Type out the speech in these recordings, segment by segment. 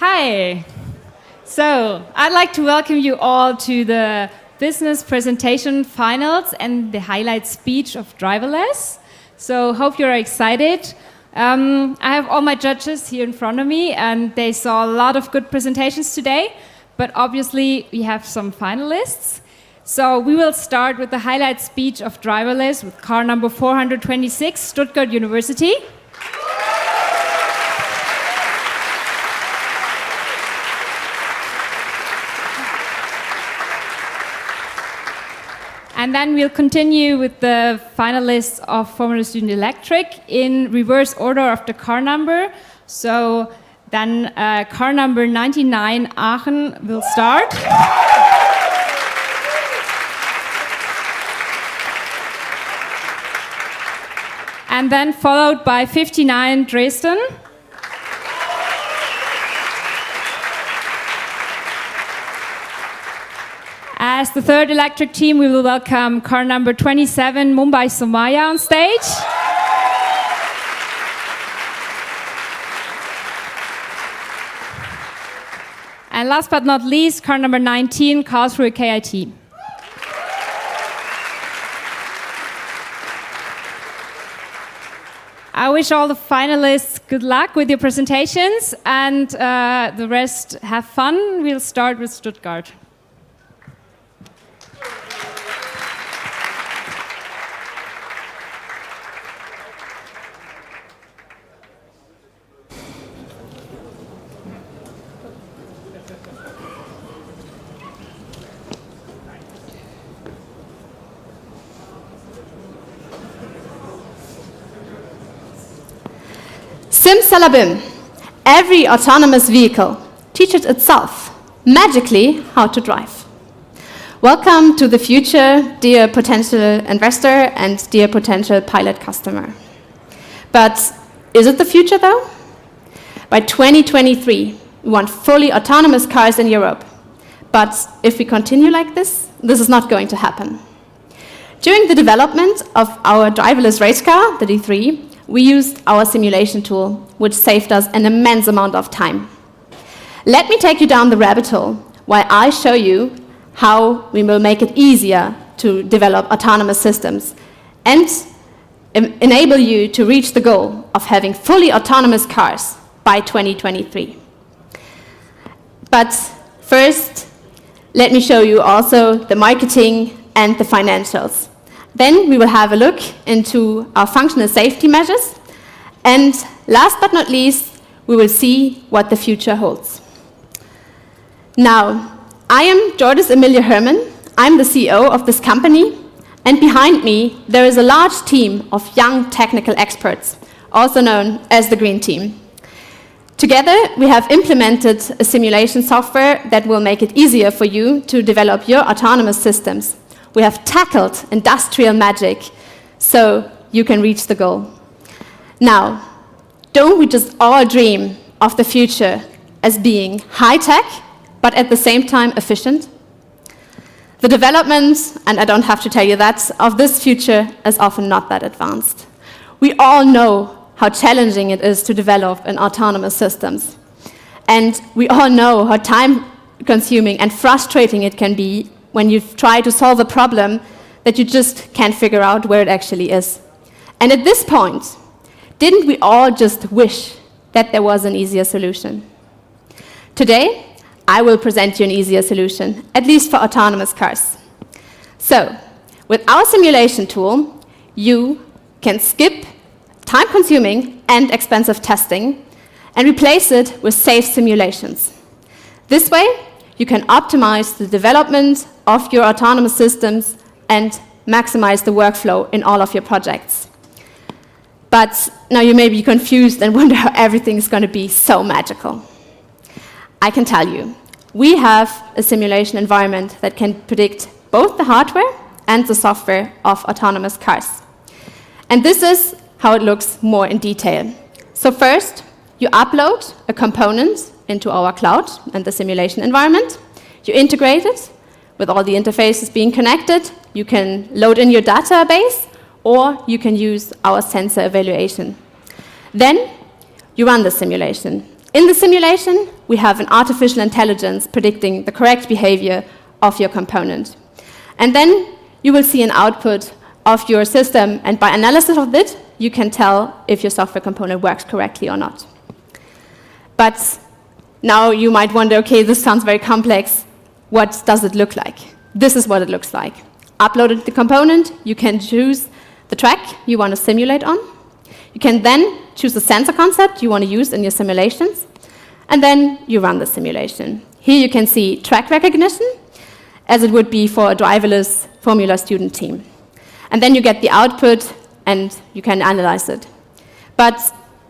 Hi. So, I'd like to welcome you all to the business presentation finals and the highlight speech of Driverless. So, hope you're excited. I have all my judges here in front of me, and they saw a lot of good presentations today, but obviously we have some finalists. So, we will start with the highlight speech of Driverless with car number 426, Stuttgart University. And then we'll continue with the finalists of Formula Student Electric in reverse order of the car number. So then car number 99, Aachen, will start. And then followed by 59, Dresden. As the third electric team, we will welcome car number 27, Mumbai Somaya, on stage. And last but not least, car number 19, Karlsruhe KIT. I wish all the finalists good luck with your presentations, and the rest have fun. We'll start with Stuttgart. Simsalabim, every autonomous vehicle teaches itself magically how to drive. Welcome to the future, dear potential investor and dear potential pilot customer. But is it the future though? By 2023, we want fully autonomous cars in Europe. But if we continue like this is not going to happen. During the development of our driverless race car, the D3, we used our simulation tool, which saved us an immense amount of time. Let me take you down the rabbit hole while I show you how we will make it easier to develop autonomous systems and enable you to reach the goal of having fully autonomous cars by 2023. But first, let me show you also the marketing and the financials. Then we will have a look into our functional safety measures. And last but not least, we will see what the future holds. Now, I am Jordis Emilia Hermann. I'm the CEO of this company. And behind me, there is a large team of young technical experts, also known as the Green Team. Together, we have implemented a simulation software that will make it easier for you to develop your autonomous systems. We have tackled industrial magic so you can reach the goal. Now, don't we just all dream of the future as being high-tech, but at the same time efficient? The development, and I don't have to tell you that, of this future is often not that advanced. We all know how challenging it is to develop in autonomous systems. And we all know how time-consuming and frustrating it can be when you try to solve a problem that you just can't figure out where it actually is. And at this point, didn't we all just wish that there was an easier solution? Today, I will present you an easier solution, at least for autonomous cars. So, with our simulation tool, you can skip time-consuming and expensive testing and replace it with safe simulations. This way, you can optimize the development of your autonomous systems and maximize the workflow in all of your projects. But now you may be confused and wonder how everything is going to be so magical. I can tell you, we have a simulation environment that can predict both the hardware and the software of autonomous cars. And this is how it looks more in detail. So first, you upload a component into our cloud and the simulation environment. You integrate it with all the interfaces being connected. You can load in your database, or you can use our sensor evaluation. Then you run the simulation. In the simulation, we have an artificial intelligence predicting the correct behavior of your component. And then you will see an output of your system, and by analysis of it, you can tell if your software component works correctly or not. But now you might wonder, okay, this sounds very complex. What does it look like? This is what it looks like. Uploaded the component, you can choose the track you want to simulate on. You can then choose the sensor concept you want to use in your simulations, and then you run the simulation. Here you can see track recognition, as it would be for a driverless Formula student team. And then you get the output, and you can analyze it. But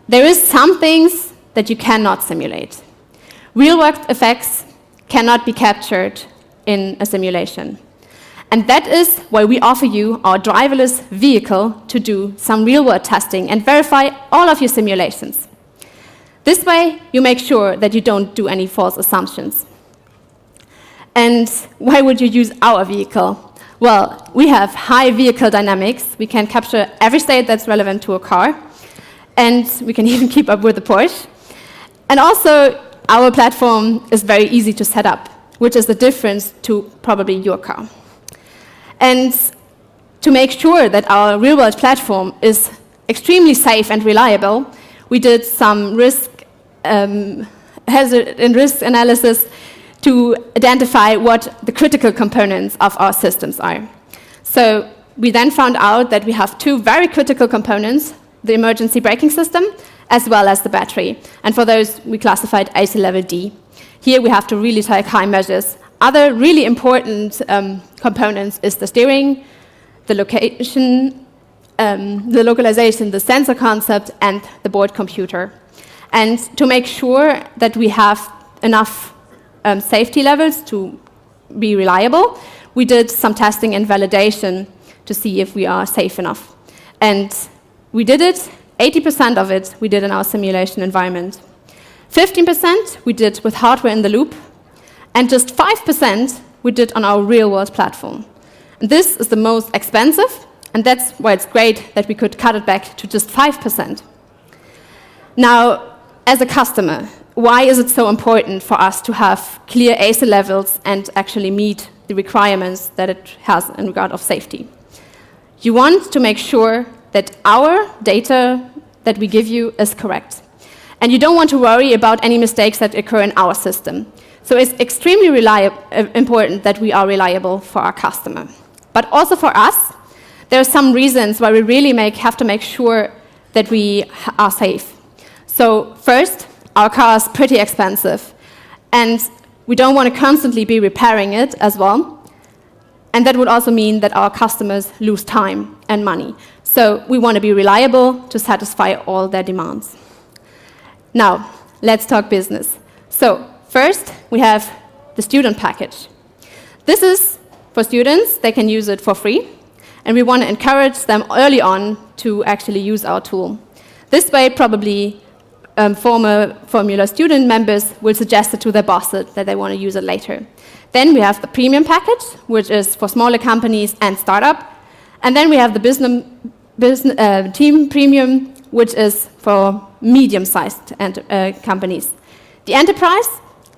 there is some things that you cannot simulate. Real-world effects cannot be captured in a simulation. And that is why we offer you our driverless vehicle to do some real-world testing and verify all of your simulations. This way, you make sure that you don't do any false assumptions. And why would you use our vehicle? Well, we have high vehicle dynamics. We can capture every state that's relevant to a car, and we can even keep up with the Porsche. And also, our platform is very easy to set up, which is the difference to probably your car. And to make sure that our real-world platform is extremely safe and reliable, we did some hazard and risk analysis to identify what the critical components of our systems are. So we then found out that we have two very critical components, the emergency braking system, as well as the battery. And for those, we classified ASIL level D. Here we have to really take high measures. Other really important components is the steering, the location, the localization, the sensor concept, and the board computer. And to make sure that we have enough safety levels to be reliable, we did some testing and validation to see if we are safe enough. And we did it. 80% of it we did in our simulation environment. 15% we did with hardware in the loop, and just 5% we did on our real-world platform. And this is the most expensive, and that's why it's great that we could cut it back to just 5%. Now, as a customer, why is it so important for us to have clear ASIL levels and actually meet the requirements that it has in regard of safety? You want to make sure that our data that we give you is correct. And you don't want to worry about any mistakes that occur in our system. So it's extremely important that we are reliable for our customer. But also for us, there are some reasons why we really have to make sure that we are safe. So first, our car is pretty expensive, and we don't want to constantly be repairing it as well. And that would also mean that our customers lose time and money. So we want to be reliable to satisfy all their demands. Now, let's talk business. So first, we have the student package. This is for students. They can use it for free. And we want to encourage them early on to actually use our tool. This way, probably former Formula student members will suggest it to their bosses that they want to use it later. Then we have the premium package, which is for smaller companies and startup. And then we have the team premium, which is for medium-sized companies. The enterprise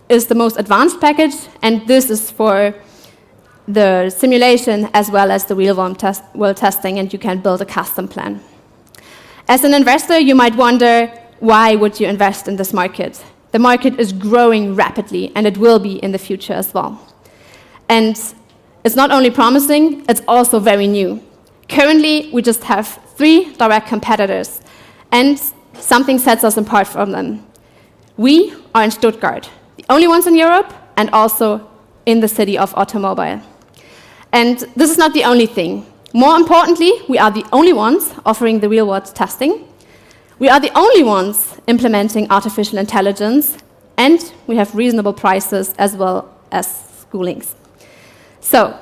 is the most advanced package, and this is for the simulation as well as the real-world testing, and you can build a custom plan. As an investor, you might wonder, why would you invest in this market? The market is growing rapidly, and it will be in the future as well. And it's not only promising, it's also very new. Currently, we just have 3 direct competitors, and something sets us apart from them. We are in Stuttgart, the only ones in Europe, and also in the city of automobile. And this is not the only thing. More importantly, we are the only ones offering the real-world testing. We are the only ones implementing artificial intelligence, and we have reasonable prices as well as schoolings. So,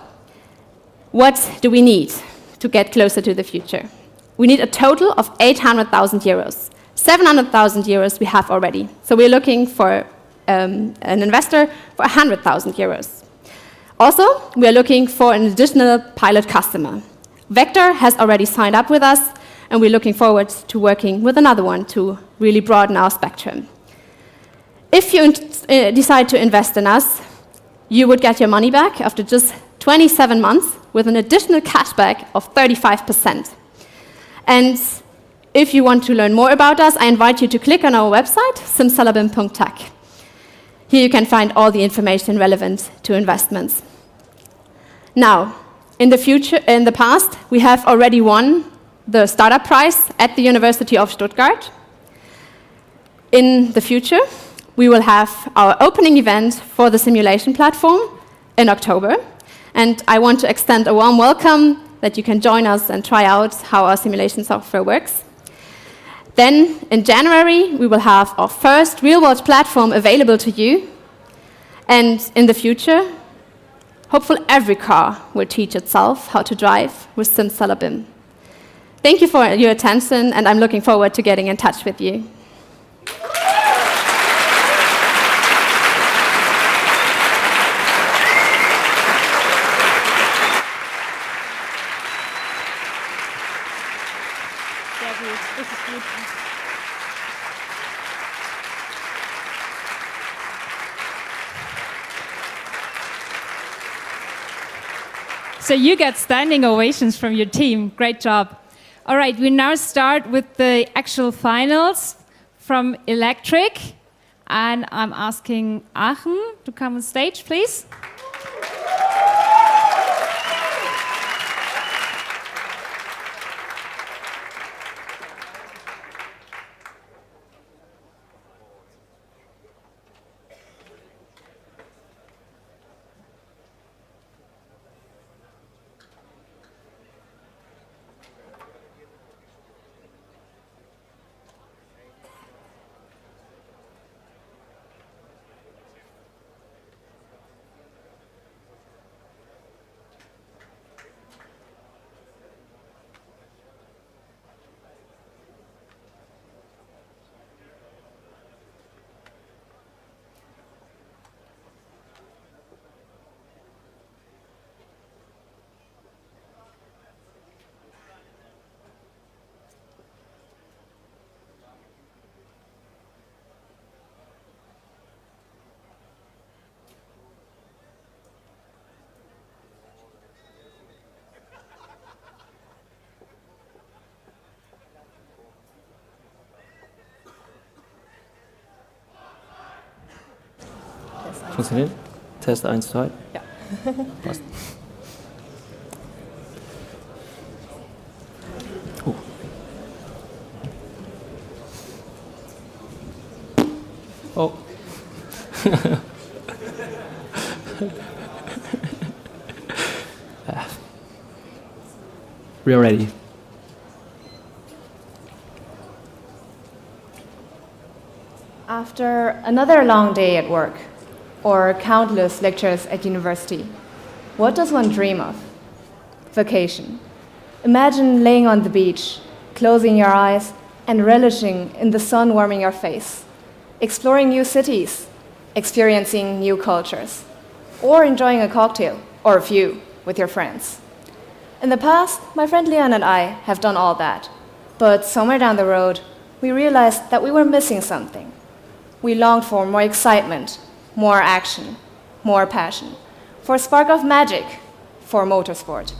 what do we need to get closer to the future? We need a total of 800,000 euros. 700,000 euros we have already. So we're looking for an investor for 100,000 euros. Also, we are looking for an additional pilot customer. Vector has already signed up with us, and we're looking forward to working with another one to really broaden our spectrum. If you decide to invest in us, you would get your money back after just 27 months with an additional cashback of 35%. And if you want to learn more about us, I invite you to click on our website, simsalabim.tech. Here you can find all the information relevant to investments. Now, in the past, we have already won the startup prize at the University of Stuttgart. In the future, we will have our opening event for the simulation platform in October. And I want to extend a warm welcome that you can join us and try out how our simulation software works. Then, in January, we will have our first real-world platform available to you. And in the future, hopefully every car will teach itself how to drive with Simsalabim. Thank you for your attention, and I'm looking forward to getting in touch with you. So you get standing ovations from your team. Great job. All right, we now start with the actual finals from Electric. And I'm asking Aachen to come on stage, please. Funktioniert? Test 1, 2. Ja. Passt. Oh. We are ready. After another long day at work, or countless lectures at university, what does one dream of? Vacation. Imagine laying on the beach, closing your eyes, and relishing in the sun warming your face, exploring new cities, experiencing new cultures, or enjoying a cocktail, or a few, with your friends. In the past, my friend Leon and I have done all that, but somewhere down the road, we realized that we were missing something. We longed for more excitement, more action, more passion, for a spark of magic, for motorsport.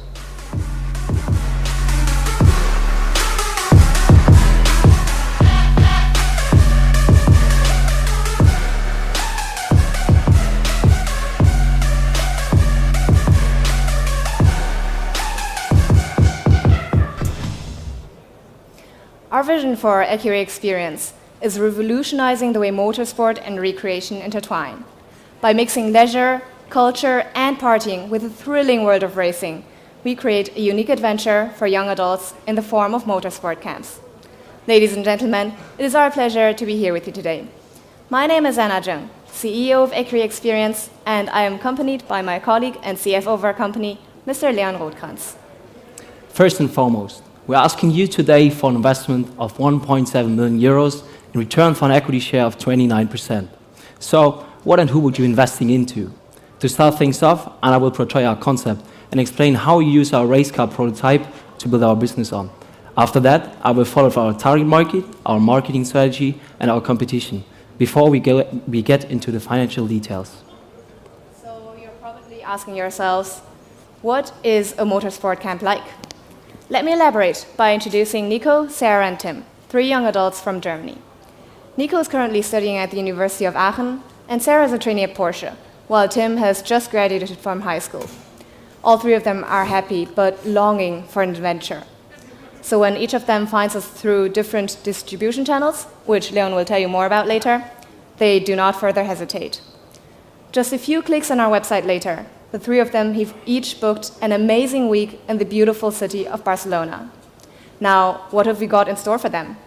Our vision for Akhira Experience is revolutionizing the way motorsport and recreation intertwine. By mixing leisure, culture, and partying with the thrilling world of racing, we create a unique adventure for young adults in the form of motorsport camps. Ladies and gentlemen, it is our pleasure to be here with you today. My name is Anna Jung, CEO of Akhira Experience, and I am accompanied by my colleague and CFO of our company, Mr. Leon Rothkranz. First and foremost, we're asking you today for an investment of 1.7 million euros in return for an equity share of 29%. So, what and who would you be investing into? To start things off, Anna will portray our concept and explain how we use our race car prototype to build our business on. After that, I will follow for our target market, our marketing strategy, and our competition. before we get into the financial details. So you're probably asking yourselves, what is a motorsport camp like? Let me elaborate by introducing Nico, Sarah, and Tim, 3 young adults from Germany. Nico is currently studying at the University of Aachen, and Sarah is a trainee at Porsche, while Tim has just graduated from high school. All 3 of them are happy, but longing for an adventure. So when each of them finds us through different distribution channels, which Leon will tell you more about later, they do not further hesitate. Just a few clicks on our website later, the 3 of them have each booked an amazing week in the beautiful city of Barcelona. Now, what have we got in store for them?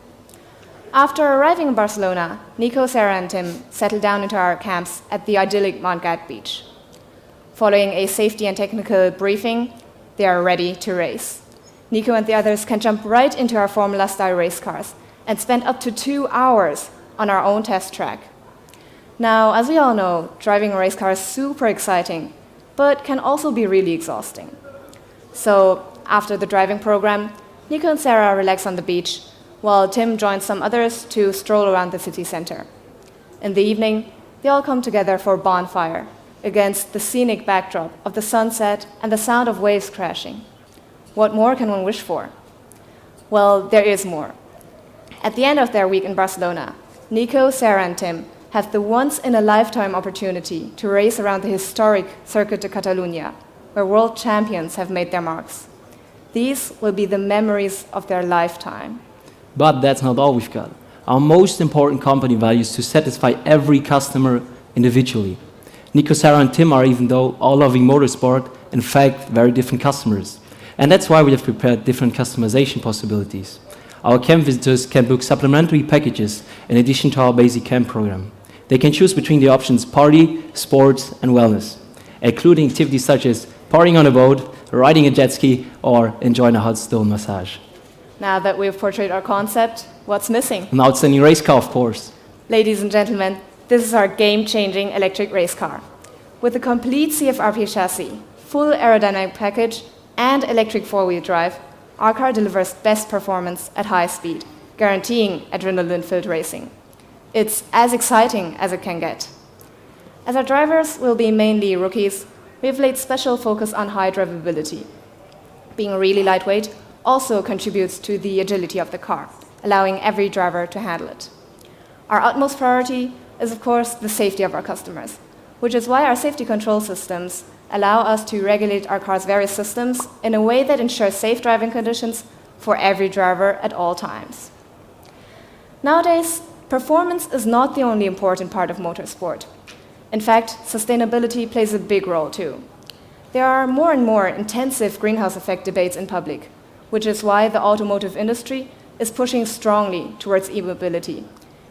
After arriving in Barcelona, Nico, Sarah, and Tim settled down into our camps at the idyllic Montgat beach. Following a safety and technical briefing, they are ready to race. Nico and the others can jump right into our Formula-style race cars and spend up to 2 hours on our own test track. Now, as we all know, driving a race car is super exciting, but can also be really exhausting. So, after the driving program, Nico and Sarah relax on the beach, while Tim joins some others to stroll around the city center. In the evening, they all come together for a bonfire against the scenic backdrop of the sunset and the sound of waves crashing. What more can one wish for? Well, there is more. At the end of their week in Barcelona, Nico, Sarah, and Tim have the once-in-a-lifetime opportunity to race around the historic Circuit de Catalunya, where world champions have made their marks. These will be the memories of their lifetime. But that's not all we've got. Our most important company value is to satisfy every customer individually. Nico, Sarah, and Tim are, even though all loving motorsport, in fact, very different customers. And that's why we have prepared different customization possibilities. Our camp visitors can book supplementary packages in addition to our basic camp program. They can choose between the options party, sports, and wellness, including activities such as partying on a boat, riding a jet ski, or enjoying a hot stone massage. Now that we've portrayed our concept, what's missing? An outstanding race car, of course. Ladies and gentlemen, this is our game-changing electric race car. With a complete CFRP chassis, full aerodynamic package, and electric 4-wheel drive, our car delivers best performance at high speed, guaranteeing adrenaline-filled racing. It's as exciting as it can get. As our drivers will be mainly rookies, we've laid special focus on high drivability. Being really lightweight also contributes to the agility of the car, allowing every driver to handle it. Our utmost priority is, of course, the safety of our customers, which is why our safety control systems allow us to regulate our car's various systems in a way that ensures safe driving conditions for every driver at all times. Nowadays, performance is not the only important part of motorsport. In fact, sustainability plays a big role too. There are more and more intensive greenhouse effect debates in public, which is why the automotive industry is pushing strongly towards e-mobility,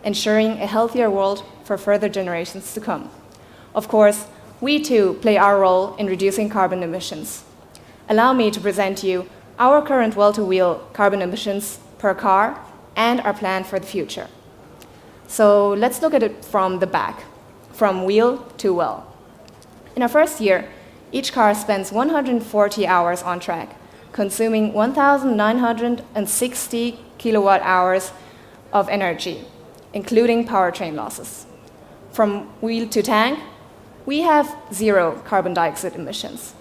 ensuring a healthier world for further generations to come. Of course, we too play our role in reducing carbon emissions. Allow me to present to you our current well-to-wheel carbon emissions per car and our plan for the future. So let's look at it from the back, from wheel to well. In our first year, each car spends 140 hours on track, consuming 1,960 kilowatt hours of energy, including powertrain losses. From wheel to tank, we have 0 carbon dioxide emissions.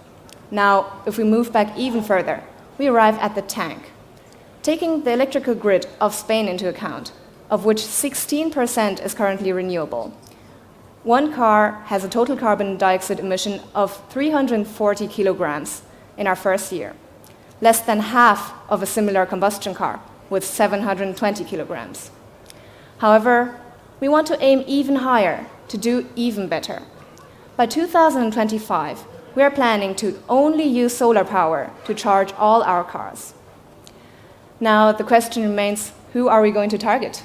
Now, if we move back even further, we arrive at the tank. Taking the electrical grid of Spain into account, of which 16% is currently renewable, one car has a total carbon dioxide emission of 340 kilograms in our first year, less than half of a similar combustion car with 720 kilograms. However, we want to aim even higher to do even better. By 2025, we are planning to only use solar power to charge all our cars. Now, the question remains, who are we going to target?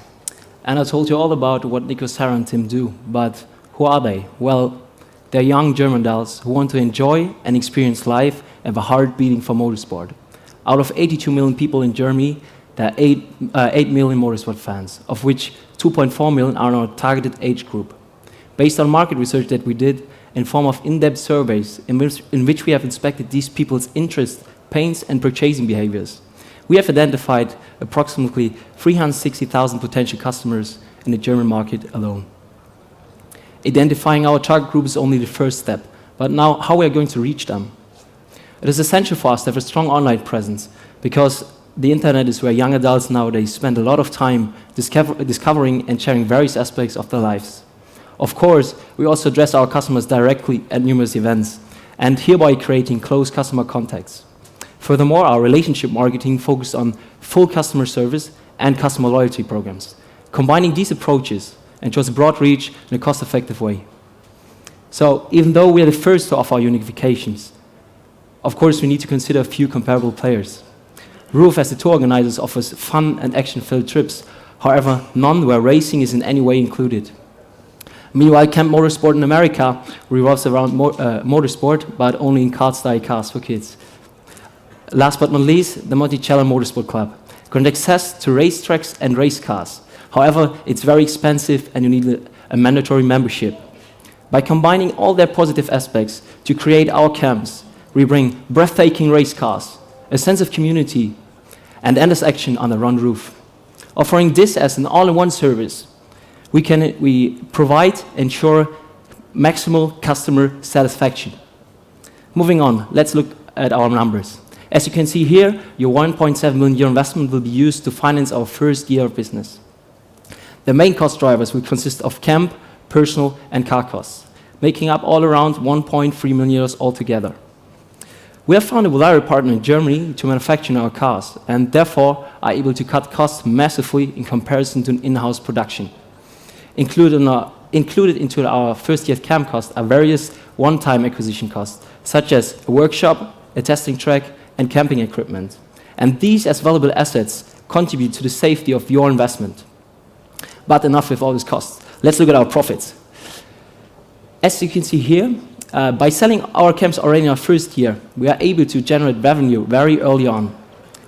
And I told you all about what Nico, Sarah, and Tim do, but who are they? Well, they're young German adults who want to enjoy and experience life and have a heart beating for motorsport. Out of 82 million people in Germany, there are 8 million motorsport fans, of which 2.4 million are in our targeted age group. Based on market research that we did in form of in-depth surveys in which we have inspected these people's interests, pains, and purchasing behaviors, we have identified approximately 360,000 potential customers in the German market alone. Identifying our target group is only the first step, but now how we are going to reach them. It is essential for us to have a strong online presence because the internet is where young adults nowadays spend a lot of time discovering and sharing various aspects of their lives. Of course, we also address our customers directly at numerous events and hereby creating close customer contacts. Furthermore, our relationship marketing focuses on full customer service and customer loyalty programs. Combining these approaches ensures a broad reach in a cost-effective way. So even though we are the first to offer our unifications, of course we need to consider a few comparable players. Roof, as the tour organizers, offers fun and action-filled trips, however none where racing is in any way included. Meanwhile, Camp Motorsport in America revolves around motorsport, but only in kart-style cars for kids. Last but not least, the Monticello Motorsport Club grants access to racetracks and race cars. However, it's very expensive and you need a mandatory membership. By combining all their positive aspects to create our camps, we bring breathtaking race cars, a sense of community, and endless action on a run roof. Offering this as an all-in-one service, we provide, ensure maximal customer satisfaction. Moving on, let's look at our numbers. As you can see here, your 1.7 million euro investment will be used to finance our first year of business. The main cost drivers will consist of camp, personal, and car costs, making up all around 1.3 million euros altogether. We have found a reliable partner in Germany to manufacture our cars, and therefore are able to cut costs massively in comparison to an in-house production. Included into our first year camp costs are various one-time acquisition costs, such as a workshop, a testing track, and camping equipment. And these, as valuable assets, contribute to the safety of your investment. But enough with all these costs. Let's look at our profits. As you can see here, by selling our camps already in our first year, we are able to generate revenue very early on.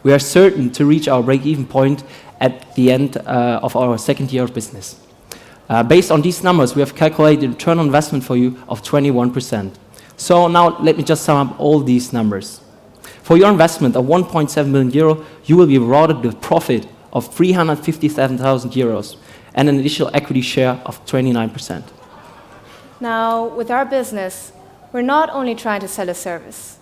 We are certain to reach our break-even point at the end of our second year of business. Based on these numbers, we have calculated return on investment for you of 21%. So now let me just sum up all these numbers. For your investment of 1.7 million euro, you will be rewarded with profit of 357,000 euros and an additional equity share of 29%. Now, with our business, we're not only trying to sell a service.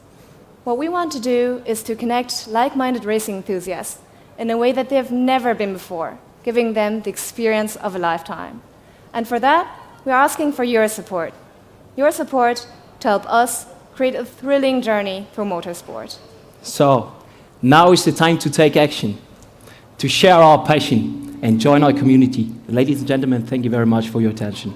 What we want to do is to connect like-minded racing enthusiasts in a way that they have never been before, giving them the experience of a lifetime. And for that, we're asking for your support to help us create a thrilling journey through motorsport. So, now is the time to take action, to share our passion and join our community. Ladies and gentlemen, thank you very much for your attention.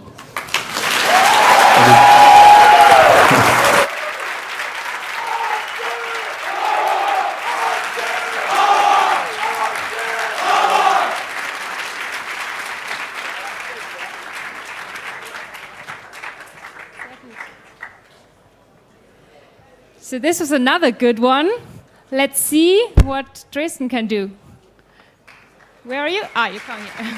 So this was another good one. Let's see what Dresden can do. Where are you? Ah, you come here.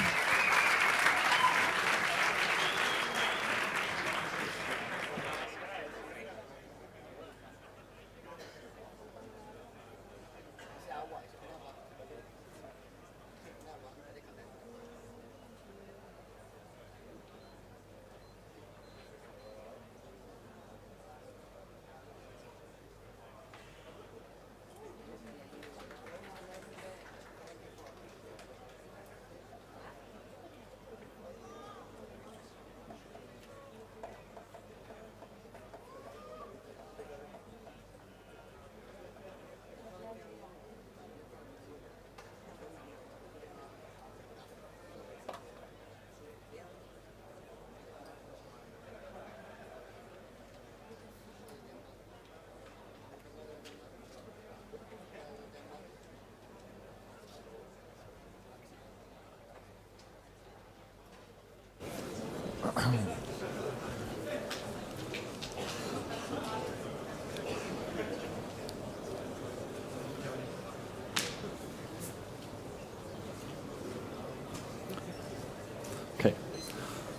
Okay,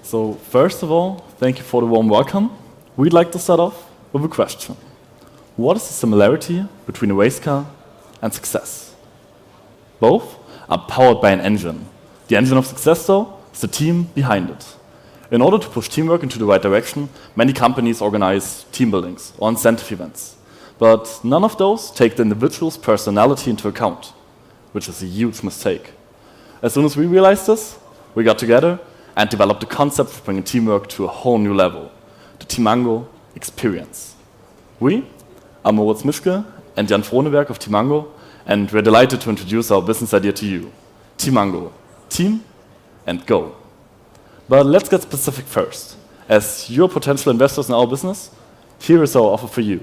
so first of all, thank you for the warm welcome. We'd like to start off with a question. What is the similarity between a race car and success? Both are powered by an engine. The engine of success, though, is the team behind it. In order to push teamwork into the right direction, many companies organize team buildings or incentive events. But none of those take the individual's personality into account, which is a huge mistake. As soon as we realized this, we got together and developed the concept of bringing teamwork to a whole new level, the Tamango experience. We are Moritz Mischke and Jan Froneberg of Tamango, and we're delighted to introduce our business idea to you. Tamango, team and go. But let's get specific first. As you're potential investors in our business, here is our offer for you.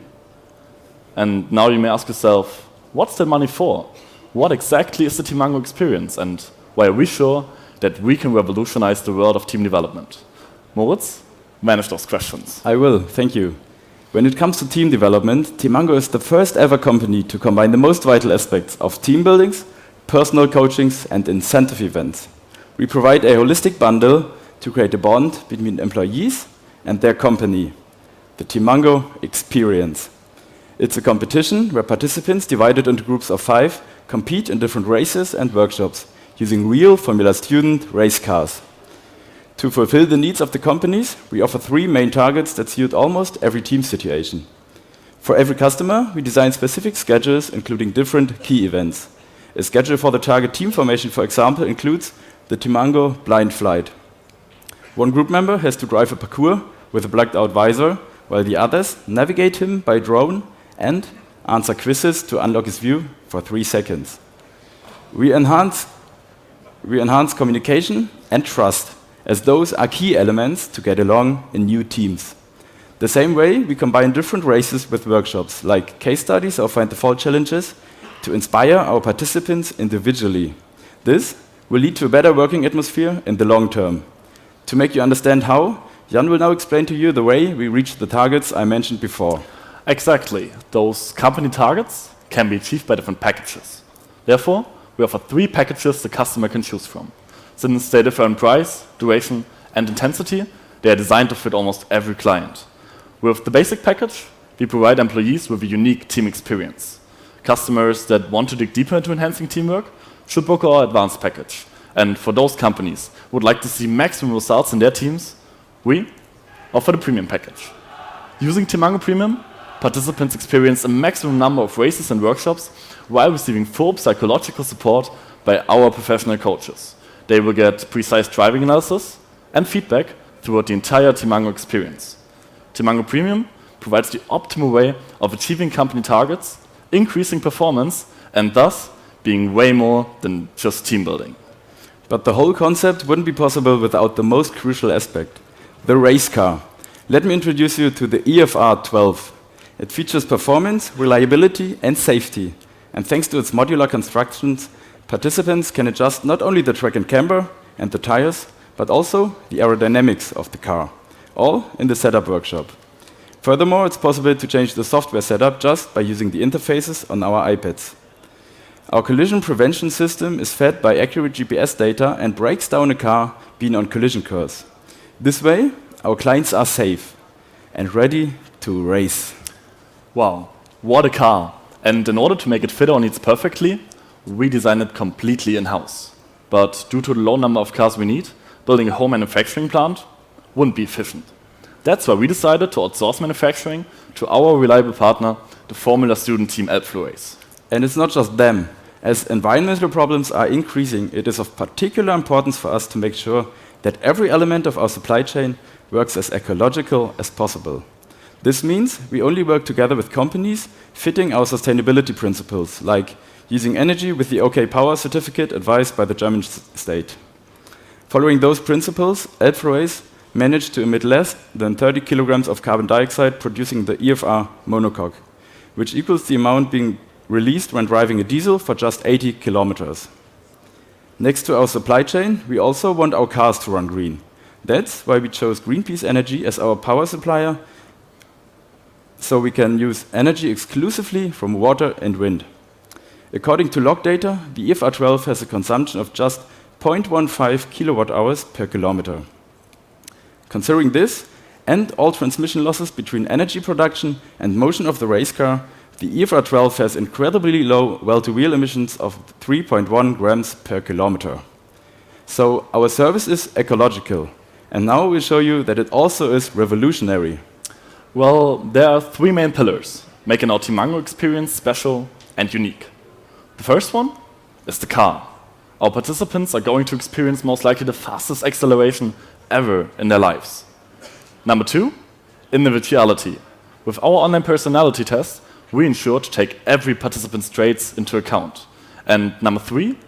And now you may ask yourself, what's that money for? What exactly is the Tamango experience, and why are we sure that we can revolutionize the world of team development? Moritz, manage those questions. I will, thank you. When it comes to team development, Tamango is the first ever company to combine the most vital aspects of team buildings, personal coachings, and incentive events. We provide a holistic bundle to create a bond between employees and their company, the Tamango experience. It's a competition where participants divided into groups of 5 compete in different races and workshops using real Formula Student race cars. To fulfill the needs of the companies, we offer 3 main targets that suit almost every team situation. For every customer, we design specific schedules including different key events. A schedule for the target team formation, for example, includes the Tamango blind flight. One group member has to drive a parcours with a blacked out visor, while the others navigate him by drone and answer quizzes to unlock his view for 3 seconds. We enhance communication and trust, as those are key elements to get along in new teams. The same way, we combine different races with workshops, like case studies or find the fault challenges, to inspire our participants individually. This will lead to a better working atmosphere in the long term. To make you understand how, Jan will now explain to you the way we reach the targets I mentioned before. Exactly. Those company targets can be achieved by different packages. Therefore, we offer 3 packages the customer can choose from. Since they differ in price, duration, and intensity, they are designed to fit almost every client. With the basic package, we provide employees with a unique team experience. Customers that want to dig deeper into enhancing teamwork should book our advanced package. And for those companies who would like to see maximum results in their teams, we offer the premium package. Using Tamango Premium, participants experience a maximum number of races and workshops while receiving full psychological support by our professional coaches. They will get precise driving analysis and feedback throughout the entire Tamango experience. Tamango Premium provides the optimal way of achieving company targets, increasing performance, and thus being way more than just team building. But the whole concept wouldn't be possible without the most crucial aspect, the race car. Let me introduce you to the EFR 12. It features performance, reliability, and safety. And thanks to its modular constructions, participants can adjust not only the track and camber and the tires, but also the aerodynamics of the car, all in the setup workshop. Furthermore, it's possible to change the software setup just by using the interfaces on our iPads. Our collision prevention system is fed by accurate GPS data and breaks down a car being on collision course. This way, our clients are safe and ready to race. Wow, what a car! And in order to make it fit our needs perfectly, we designed it completely in-house. But due to the low number of cars we need, building a whole manufacturing plant wouldn't be efficient. That's why we decided to outsource manufacturing to our reliable partner, the Formula Student team Race. And it's not just them. As environmental problems are increasing, it is of particular importance for us to make sure that every element of our supply chain works as ecological as possible. This means we only work together with companies fitting our sustainability principles, like using energy with the OK Power certificate advised by the German state. Following those principles, Race managed to emit less than 30 kilograms of carbon dioxide, producing the EFR monocoque, which equals the amount being released when driving a diesel for just 80 kilometers. Next to our supply chain, we also want our cars to run green. That's why we chose Greenpeace Energy as our power supplier, so we can use energy exclusively from water and wind. According to log data, the EFR 12 has a consumption of just 0.15 kilowatt hours per kilometer. Considering this, and all transmission losses between energy production and motion of the race car, the EFR 12 has incredibly low well-to-wheel emissions of 3.1 grams per kilometer. So our service is ecological, And now we'll show you that it also is revolutionary. Well, there are three main pillars, making our Tamango experience special and unique. The first one is the car. Our participants are going to experience most likely the fastest acceleration ever in their lives. Number two, individuality. With our online personality test, we ensure to take every participant's traits into account. And number three,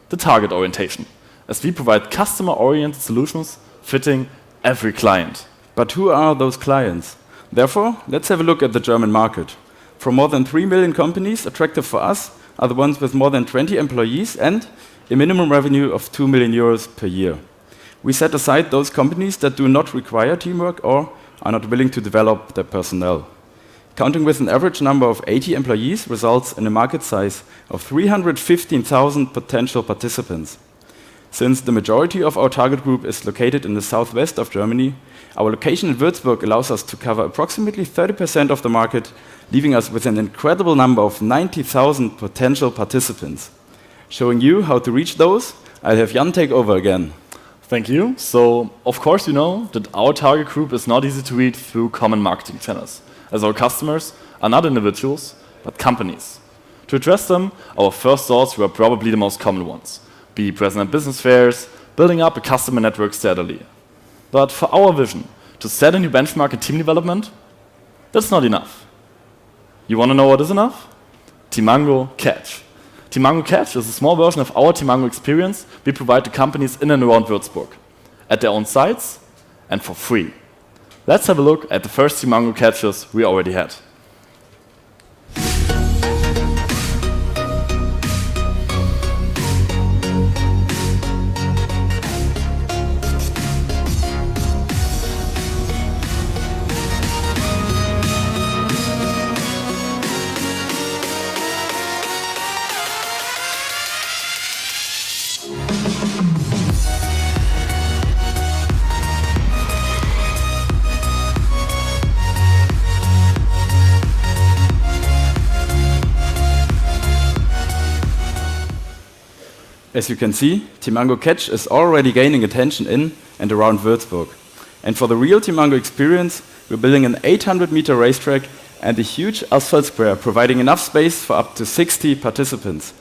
the target orientation, as we provide customer-oriented solutions fitting every client. But who are those clients? Therefore, let's have a look at the German market. For more than 3 million companies, attractive for us are the ones with more than 20 employees and a minimum revenue of 2 million euros per year. We set aside those companies that do not require teamwork or are not willing to develop their personnel. Counting with an average number of 80 employees results in a market size of 315,000 potential participants. Since the majority of our target group is located in the southwest of Germany, our location in Würzburg allows us to cover approximately 30% of the market, leaving us with an incredible number of 90,000 potential participants. Showing you how to reach those, I'll have Jan take over again. Thank you. So, of course, you know that our target group is not easy to reach through common marketing channels, as our customers are not individuals, but companies. To address them, our first thoughts were probably the most common ones: be present at business fairs, building up a customer network steadily. But for our vision, to set a new benchmark in team development, that's not enough. You want to know what is enough? Tamango Catch. Tamango Catch is a small version of our Tamango experience we provide to companies in and around Würzburg, at their own sites and for free. Let's have a look at the first Tamango Catches we already had. As you can see, Tamango Catch is already gaining attention in and around Würzburg. And for the real Tamango experience, we're building an 800-meter racetrack and a huge asphalt square, providing enough space for up to 60 participants.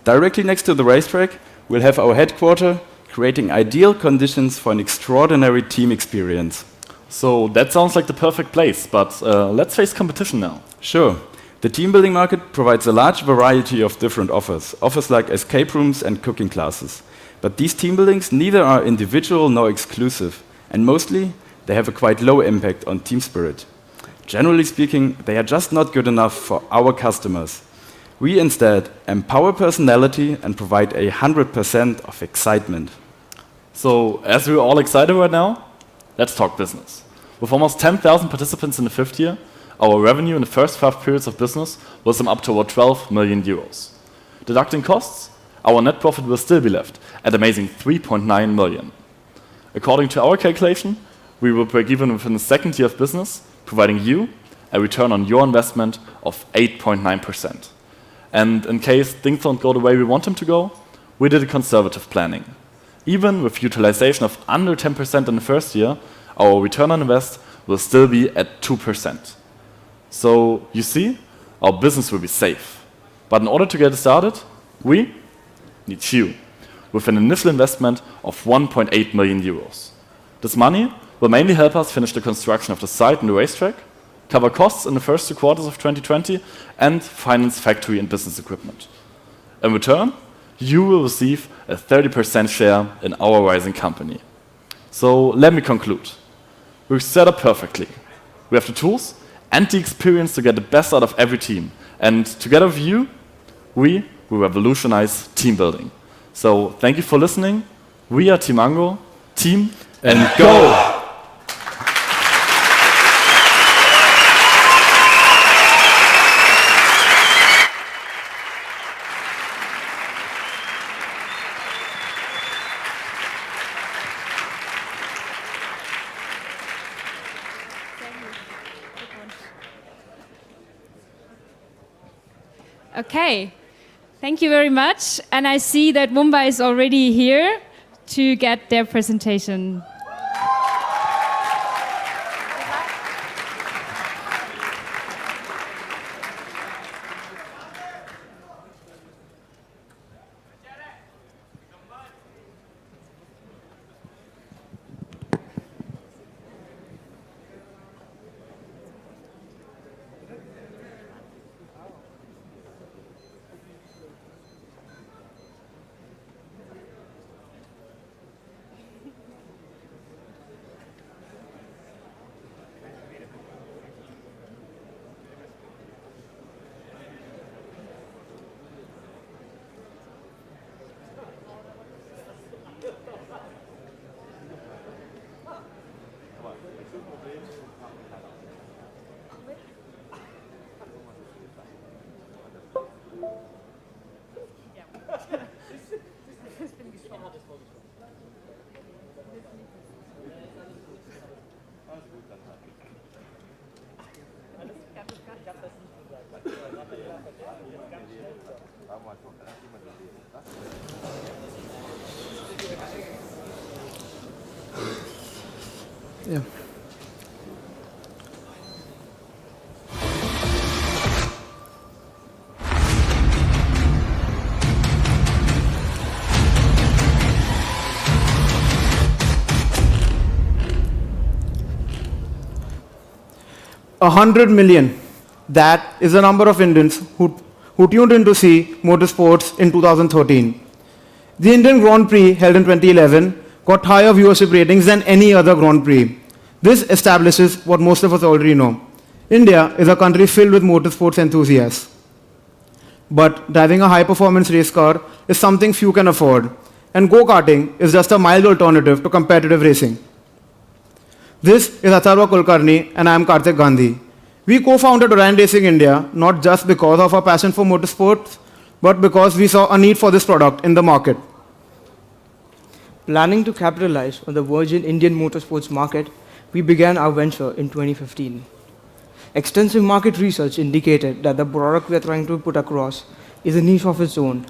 Directly next to the racetrack, we'll have our headquarters, creating ideal conditions for an extraordinary team experience. So that sounds like the perfect place, but let's face competition now. Sure. The team building market provides a large variety of different offers like escape rooms and cooking classes. But these team buildings neither are individual nor exclusive, and mostly they have a quite low impact on team spirit. Generally speaking, they are just not good enough for our customers. We instead empower personality and provide 100% of excitement. So, as we're all excited right now, let's talk business. With almost 10,000 participants in the fifth year, our revenue in the first 5 periods of business will sum up to over 12 million euros. Deducting costs, our net profit will still be left at amazing 3.9 million. According to our calculation, we will break even within the second year of business, providing you a return on your investment of 8.9%. And in case things don't go the way we want them to go, we did a conservative planning. Even with utilization of under 10% in the first year, our return on invest will still be at 2%. So, you see, our business will be safe. But in order to get it started, we need you, with an initial investment of 1.8 million euros. This money will mainly help us finish the construction of the site and the racetrack, cover costs in the first 2 quarters of 2020, and finance factory and business equipment. In return, you will receive a 30% share in our rising company. So, let me conclude. We're set up perfectly. We have the tools and the experience to get the best out of every team. And together with you, we will revolutionize team building. So thank you for listening. We are Tamango, team and go! Okay, thank you very much. And I see that Mumbai is already here to get their presentation. Yeah. A 100 million. That is the number of Indians who tuned in to see motorsports in 2013. The Indian Grand Prix held in 2011 got higher viewership ratings than any other Grand Prix. This establishes what most of us already know. India is a country filled with motorsports enthusiasts. But driving a high-performance race car is something few can afford, and go-karting is just a mild alternative to competitive racing. This is Atharva Kulkarni, and I am Karthik Gandhi. We co-founded Orion Racing India not just because of our passion for motorsports, but because we saw a need for this product in the market. Planning to capitalize on the virgin Indian motorsports market, we began our venture in 2015. Extensive market research indicated that the product we are trying to put across is a niche of its own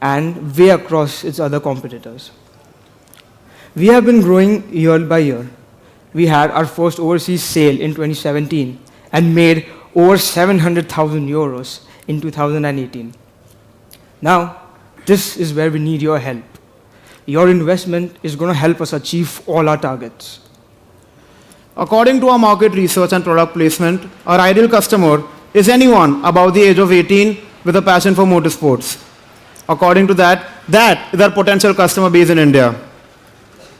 and way across its other competitors. We have been growing year by year. We had our first overseas sale in 2017 and made over 700,000 euros in 2018. Now, this is where we need your help. Your investment is going to help us achieve all our targets. According to our market research and product placement, our ideal customer is anyone above the age of 18 with a passion for motorsports. According to that is our potential customer base in India.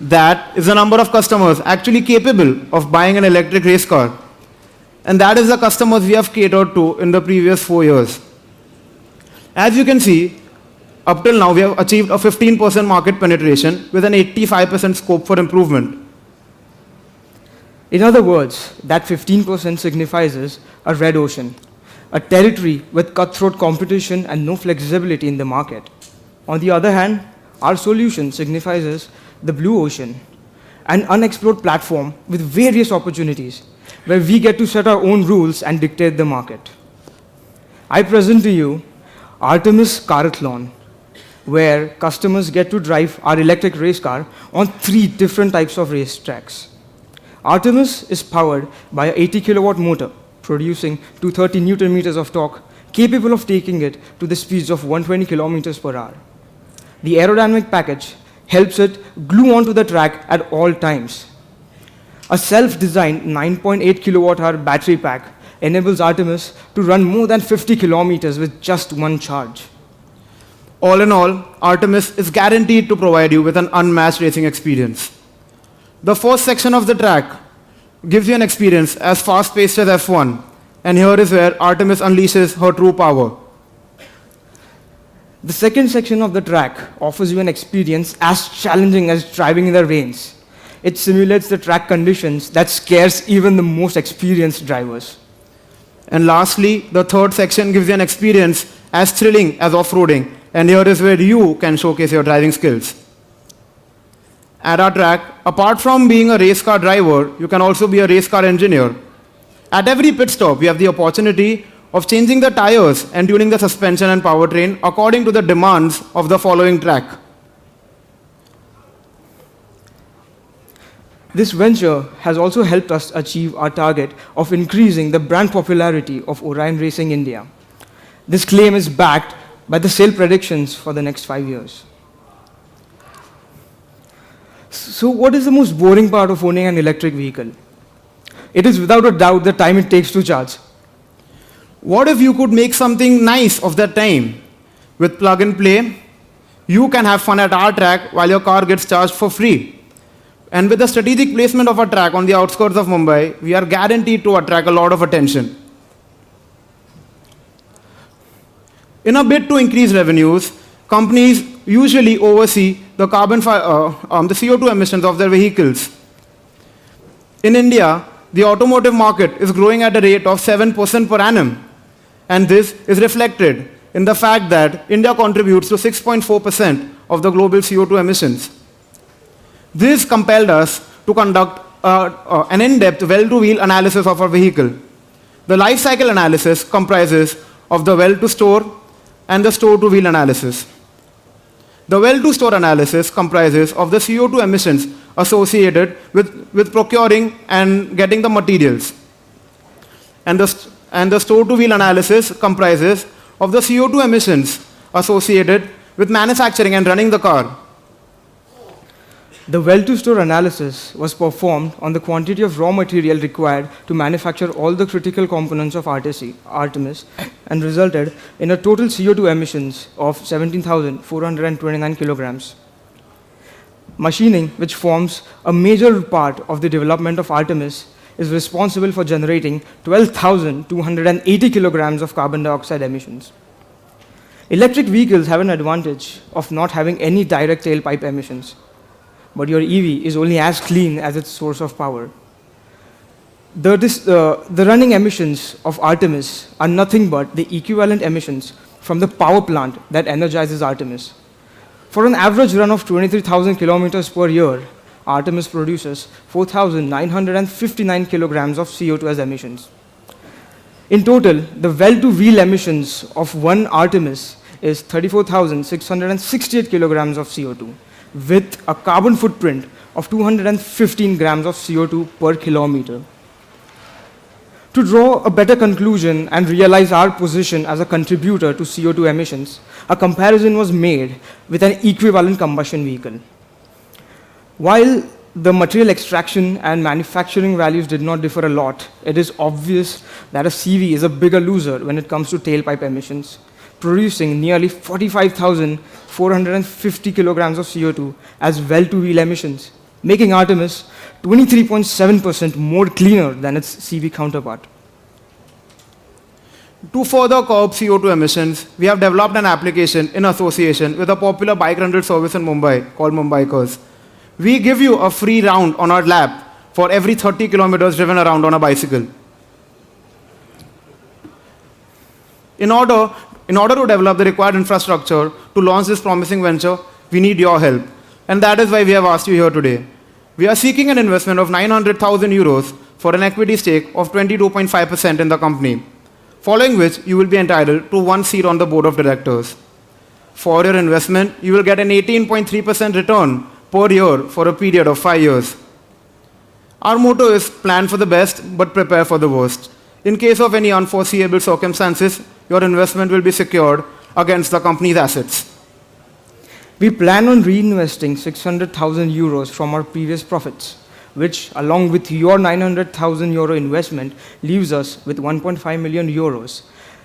That is the number of customers actually capable of buying an electric race car. And that is the customers we have catered to in the previous 4 years. As you can see, up till now we have achieved a 15% market penetration with an 85% scope for improvement. In other words, that 15% signifies a red ocean, a territory with cutthroat competition and no flexibility in the market. On the other hand, our solution signifies the blue ocean, an unexplored platform with various opportunities where we get to set our own rules and dictate the market. I present to you Artemis Carathlon, where customers get to drive our electric race car on 3 different types of race tracks. Artemis is powered by an 80 kilowatt motor, producing 230 Newton meters of torque, capable of taking it to the speeds of 120 kilometers per hour. The aerodynamic package helps it glue onto the track at all times. A self-designed 9.8 kilowatt-hour battery pack enables Artemis to run more than 50 kilometers with just one charge. All in all, Artemis is guaranteed to provide you with an unmatched racing experience. The first section of the track gives you an experience as fast-paced as F1, and here is where Artemis unleashes her true power. The second section of the track offers you an experience as challenging as driving in the rains. It simulates the track conditions that scares even the most experienced drivers. And lastly, the third section gives you an experience as thrilling as off-roading, and here is where you can showcase your driving skills. At our track, apart from being a race car driver, you can also be a race car engineer. At every pit stop, we have the opportunity of changing the tires and tuning the suspension and powertrain according to the demands of the following track. This venture has also helped us achieve our target of increasing the brand popularity of Orion Racing India. This claim is backed by the sale predictions for the next 5 years. So what is the most boring part of owning an electric vehicle? It is without a doubt the time it takes to charge. What if you could make something nice of that time? With plug and play, you can have fun at our track while your car gets charged for free. And with the strategic placement of our track on the outskirts of Mumbai, we are guaranteed to attract a lot of attention. In a bid to increase revenues, companies usually oversee the the CO2 emissions of their vehicles. In India, the automotive market is growing at a rate of 7% per annum. And this is reflected in the fact that India contributes to 6.4% of the global CO2 emissions. This compelled us to conduct an in-depth well-to-wheel analysis of our vehicle. The life cycle analysis comprises of the well-to-store and the store-to-wheel analysis. The well-to-store analysis comprises of the CO2 emissions associated with procuring and getting the materials. And the store-to-wheel analysis comprises of the CO2 emissions associated with manufacturing and running the car. The well-to-store analysis was performed on the quantity of raw material required to manufacture all the critical components of Artemis and resulted in a total CO2 emissions of 17,429 kilograms. Machining, which forms a major part of the development of Artemis, is responsible for generating 12,280 kilograms of carbon dioxide emissions. Electric vehicles have an advantage of not having any direct tailpipe emissions, but your EV is only as clean as its source of power. The running emissions of Artemis are nothing but the equivalent emissions from the power plant that energizes Artemis. For an average run of 23,000 kilometers per year, Artemis produces 4,959 kilograms of CO2 as emissions. In total, the well-to-wheel emissions of one Artemis is 34,668 kilograms of CO2, with a carbon footprint of 215 grams of CO2 per kilometer. To draw a better conclusion and realize our position as a contributor to CO2 emissions, a comparison was made with an equivalent combustion vehicle. While the material extraction and manufacturing values did not differ a lot, it is obvious that a CV is a bigger loser when it comes to tailpipe emissions, producing nearly 45,450 kilograms of CO2 as well-to-wheel emissions, making Artemis 23.7% more cleaner than its CV counterpart. To further curb CO2 emissions, we have developed an application in association with a popular bike rental service in Mumbai called Mumbaikers. We give you a free round on our lap for every 30 kilometers driven around on a bicycle. In order to develop the required infrastructure to launch this promising venture, we need your help. And that is why we have asked you here today. We are seeking an investment of 900,000 euros for an equity stake of 22.5% in the company, following which you will be entitled to one seat on the board of directors. For your investment, you will get an 18.3% return per year for a period of 5 years. Our motto is plan for the best, but prepare for the worst. In case of any unforeseeable circumstances, your investment will be secured against the company's assets. We plan on reinvesting 600,000 euros from our previous profits, which, along with your 900,000 euro investment, leaves us with 1.5 million euros,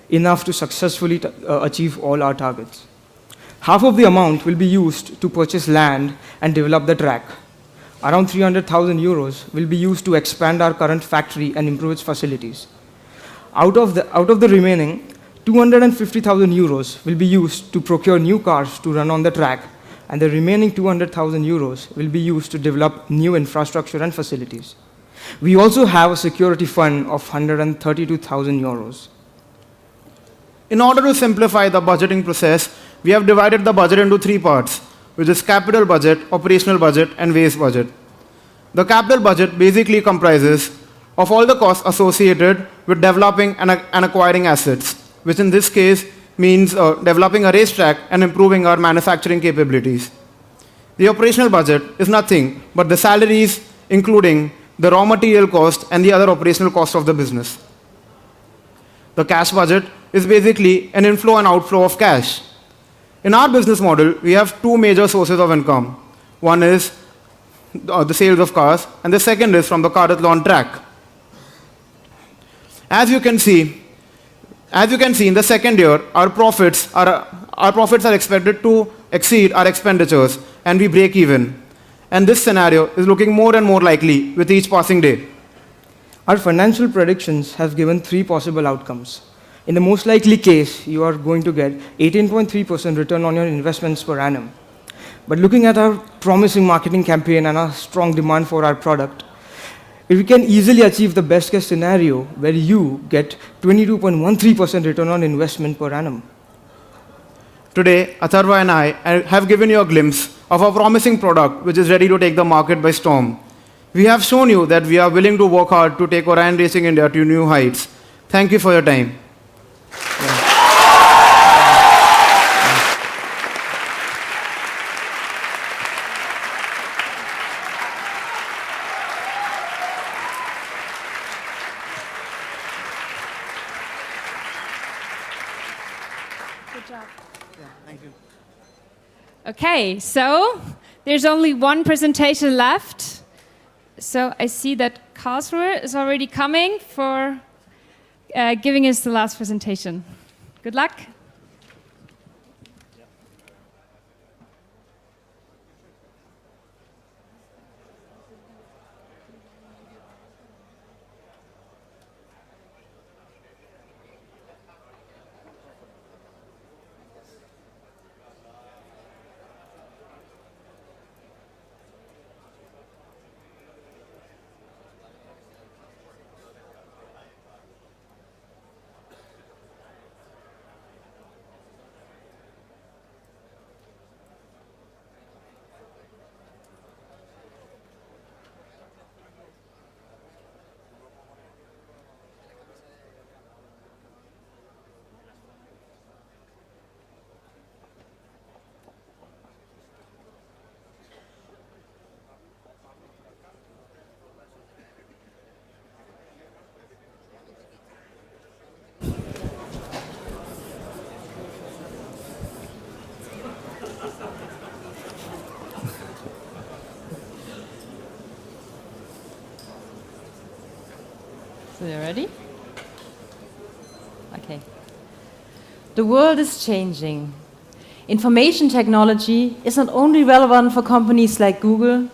enough to successfully achieve all our targets. Half of the amount will be used to purchase land and develop the track. Around 300,000 euros will be used to expand our current factory and improve its facilities. Out of the remaining, 250,000 euros will be used to procure new cars to run on the track, and the remaining 200,000 euros will be used to develop new infrastructure and facilities. We also have a security fund of 132,000 euros. In order to simplify the budgeting process, we have divided the budget into 3 parts, which is capital budget, operational budget, and waste budget. The capital budget basically comprises of all the costs associated with developing and acquiring assets, which in this case means developing a racetrack and improving our manufacturing capabilities. The operational budget is nothing but the salaries, including the raw material cost and the other operational cost of the business. The cash budget is basically an inflow and outflow of cash. In our business model, we have 2 major sources of income. One is the sales of cars, and the second is from the Carathlon track. As you can see in the second year, our profits are expected to exceed our expenditures, and we break even. And this scenario is looking more and more likely with each passing day. Our financial predictions have given 3 possible outcomes. In the most likely case, you are going to get 18.3% return on your investments per annum. But looking at our promising marketing campaign and our strong demand for our product, we can easily achieve the best case scenario where you get 22.13% return on investment per annum. Today, Atharva and I have given you a glimpse of a promising product which is ready to take the market by storm. We have shown you that we are willing to work hard to take Orion Racing India to new heights. Thank you for your time. Yeah. Thank you. Okay, so there's only one presentation left. So I see that Karlsruhe is already coming for giving us the last presentation. Good luck. So you ready? Okay. The world is changing. Information technology is not only relevant for companies like Google,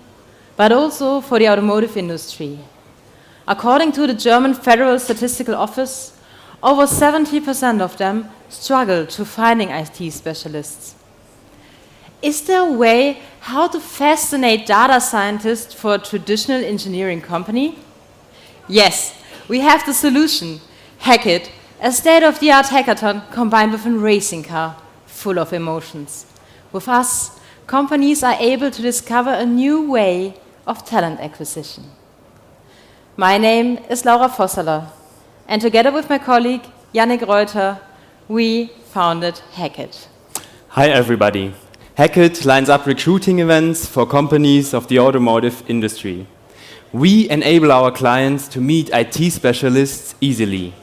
but also for the automotive industry. According to the German Federal Statistical Office, over 70% of them struggle to finding IT specialists. Is there a way how to fascinate data scientists for a traditional engineering company? Yes, we have the solution, Hecate, a state-of-the-art hackathon combined with a racing car full of emotions. With us, companies are able to discover a new way of talent acquisition. My name is Laura Vosseler, and together with my colleague Yannick Reuter, we founded Hecate. Hi everybody. Hecate lines up recruiting events for companies of the automotive industry. We enable our clients to meet IT specialists easily.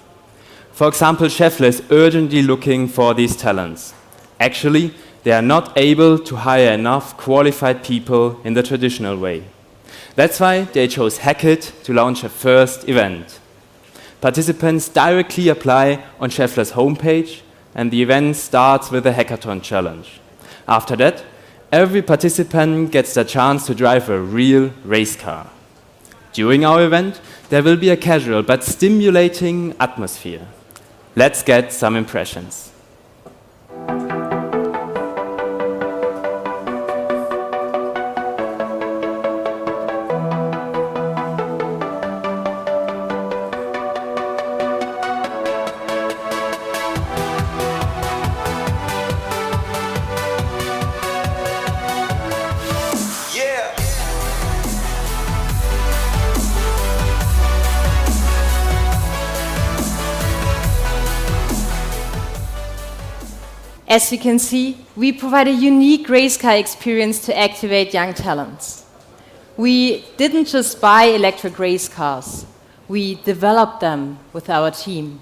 For example, Schaeffler is urgently looking for these talents. Actually, they are not able to hire enough qualified people in the traditional way. That's why they chose Hecate to launch a first event. Participants directly apply on Schaeffler's homepage, and the event starts with a hackathon challenge. After that, every participant gets the chance to drive a real race car. During our event, there will be a casual but stimulating atmosphere. Let's get some impressions. As we can see, we provide a unique race car experience to activate young talents. We didn't just buy electric race cars, we developed them with our team.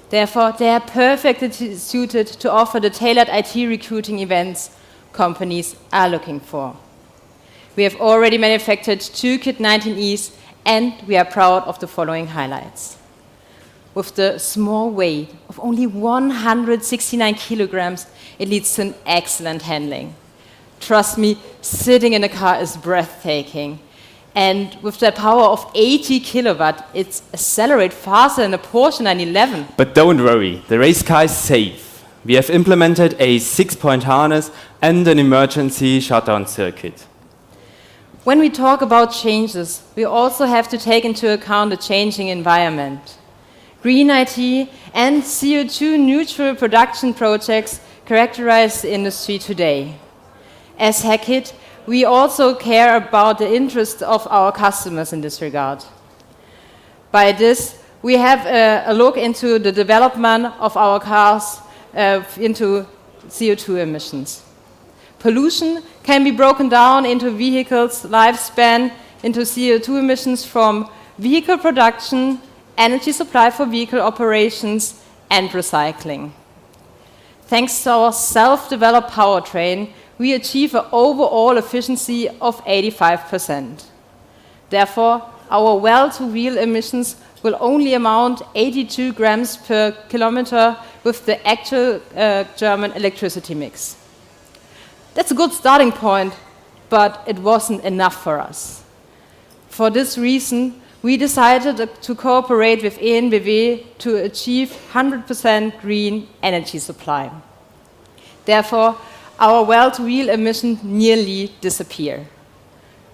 Therefore, they are perfectly suited to offer the tailored IT recruiting events companies are looking for. We have already manufactured 2 Kit 19Es, and we are proud of the following highlights. With the small weight of only 169 kilograms, it leads to an excellent handling. Trust me, sitting in a car is breathtaking. And with the power of 80 kilowatt, it accelerates faster than a Porsche 911. But don't worry, the race car is safe. We have implemented a 6-point harness and an emergency shutdown circuit. When we talk about changes, we also have to take into account the changing environment. Green IT and CO2 neutral production projects characterize the industry today. As Hecate, we also care about the interests of our customers in this regard. By this, we have a look into the development of our cars into CO2 emissions. Pollution can be broken down into vehicles' lifespan, into CO2 emissions from vehicle production, energy supply for vehicle operations, and recycling. Thanks to our self-developed powertrain, we achieve an overall efficiency of 85%. Therefore, our well-to-wheel emissions will only amount 82 grams per kilometer with the actual German electricity mix. That's a good starting point, but it wasn't enough for us. For this reason, we decided to cooperate with EnBW to achieve 100% green energy supply. Therefore, our well-to-wheel emissions nearly disappear.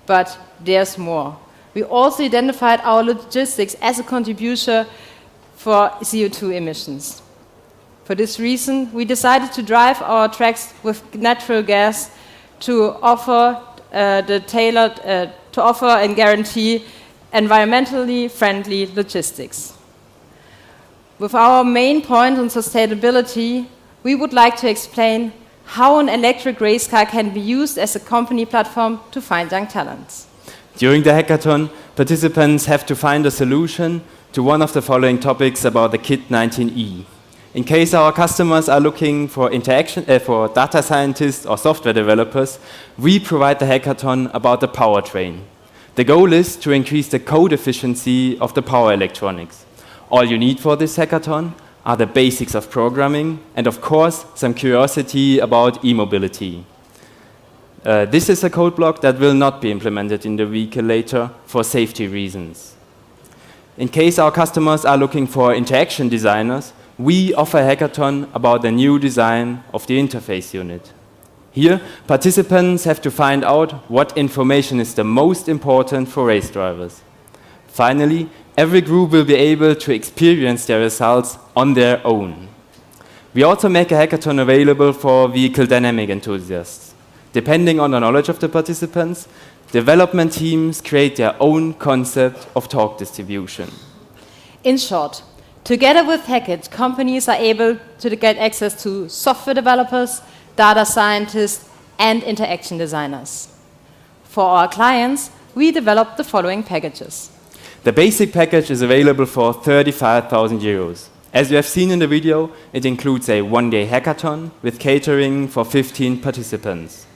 But there's more. We also identified our logistics as a contributor for CO2 emissions. For this reason, we decided to drive our tracks with natural gas to offer and guarantee environmentally friendly logistics. With our main point on sustainability, we would like to explain how an electric race car can be used as a company platform to find young talents. During the hackathon, participants have to find a solution to one of the following topics about the KIT 19E. In case our customers are looking for for data scientists or software developers, we provide the hackathon about the powertrain. The goal is to increase the code efficiency of the power electronics. All you need for this hackathon are the basics of programming and, of course, some curiosity about e-mobility. This is a code block that will not be implemented in the vehicle later for safety reasons. In case our customers are looking for interaction designers, we offer a hackathon about the new design of the interface unit. Here, participants have to find out what information is the most important for race drivers. Finally, every group will be able to experience their results on their own. We also make a hackathon available for vehicle dynamic enthusiasts. Depending on the knowledge of the participants, development teams create their own concept of torque distribution. In short, together with Hecate, companies are able to get access to software developers, data scientists, and interaction designers. For our clients, we developed the following packages. The basic package is available for 35,000 euros. As you have seen in the video, it includes a one-day hackathon with catering for 15 participants.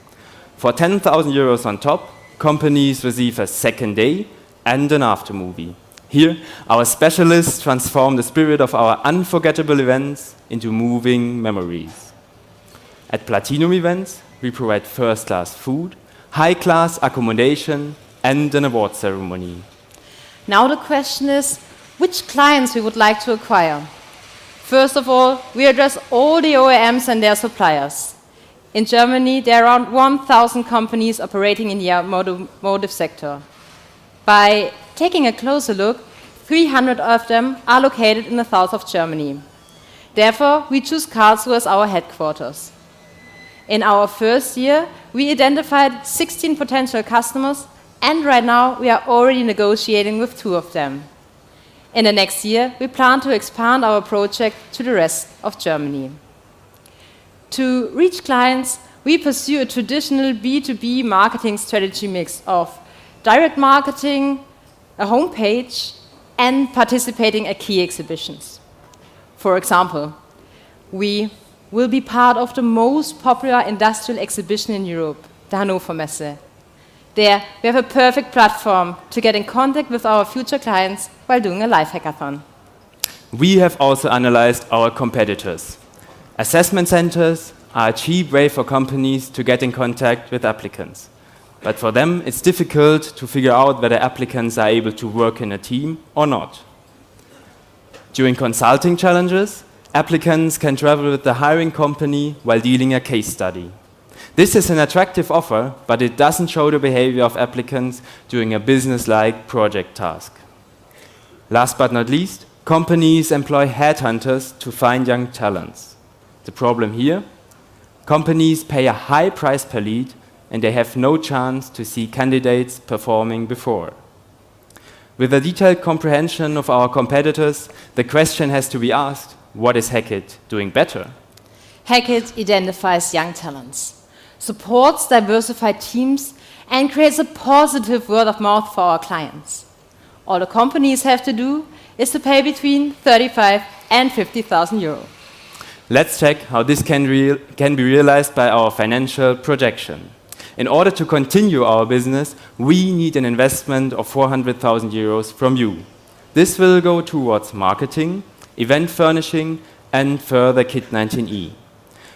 For 10,000 euros on top, companies receive a second day and an after-movie. Here, our specialists transform the spirit of our unforgettable events into moving memories. At Platinum events, we provide first-class food, high-class accommodation, and an award ceremony. Now the question is, which clients we would like to acquire? First of all, we address all the OEMs and their suppliers. In Germany, there are around 1,000 companies operating in the automotive sector. By taking a closer look, 300 of them are located in the south of Germany. Therefore, we choose Karlsruhe as our headquarters. In our first year, we identified 16 potential customers, and right now we are already negotiating with 2 of them. In the next year, we plan to expand our project to the rest of Germany. To reach clients, we pursue a traditional B2B marketing strategy mix of direct marketing, a homepage, and participating at key exhibitions. For example, we will be part of the most popular industrial exhibition in Europe, the Hannover Messe. There, we have a perfect platform to get in contact with our future clients while doing a live hackathon. We have also analyzed our competitors. Assessment centers are a cheap way for companies to get in contact with applicants. But for them, it's difficult to figure out whether applicants are able to work in a team or not. During consulting challenges, applicants can travel with the hiring company while dealing a case study. This is an attractive offer, but it doesn't show the behavior of applicants during a business-like project task. Last but not least, companies employ headhunters to find young talents. The problem here? Companies pay a high price per lead, and they have no chance to see candidates performing before. With a detailed comprehension of our competitors, the question has to be asked, what is Hecate doing better? Hecate identifies young talents, supports diversified teams, and creates a positive word of mouth for our clients. All the companies have to do is to pay between 35 and 50,000 euros. Let's check how this can be realized by our financial projection. In order to continue our business, we need an investment of 400,000 euros from you. This will go towards marketing, event furnishing, and further Kit 19E.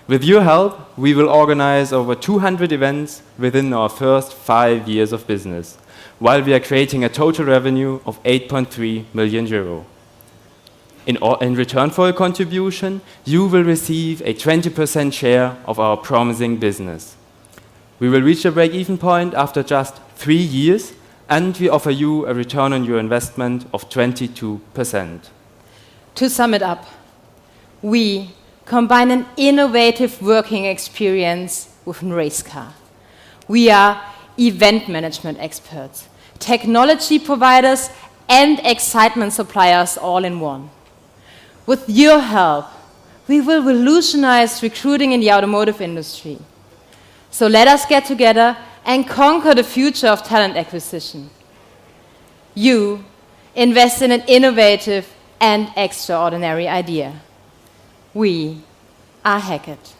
With your help, we will organize over 200 events within our first 5 years of business, while we are creating a total revenue of 8.3 million euro. In return for your contribution, you will receive a 20% share of our promising business. We will reach the break-even point after just 3 years, and we offer you a return on your investment of 22%. To sum it up, we combine an innovative working experience with a race car. We are event management experts, technology providers, and excitement suppliers all in one. With your help, we will revolutionize recruiting in the automotive industry. So let us get together and conquer the future of talent acquisition. You invest in an innovative and extraordinary idea. We are Hecate.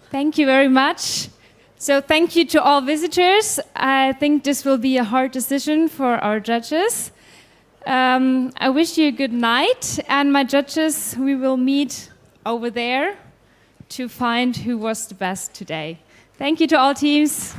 Thank you very much. So thank you to all visitors. I think this will be a hard decision for our judges. I wish you a good night, and my judges, we will meet over there to find who was the best today. Thank you to all teams.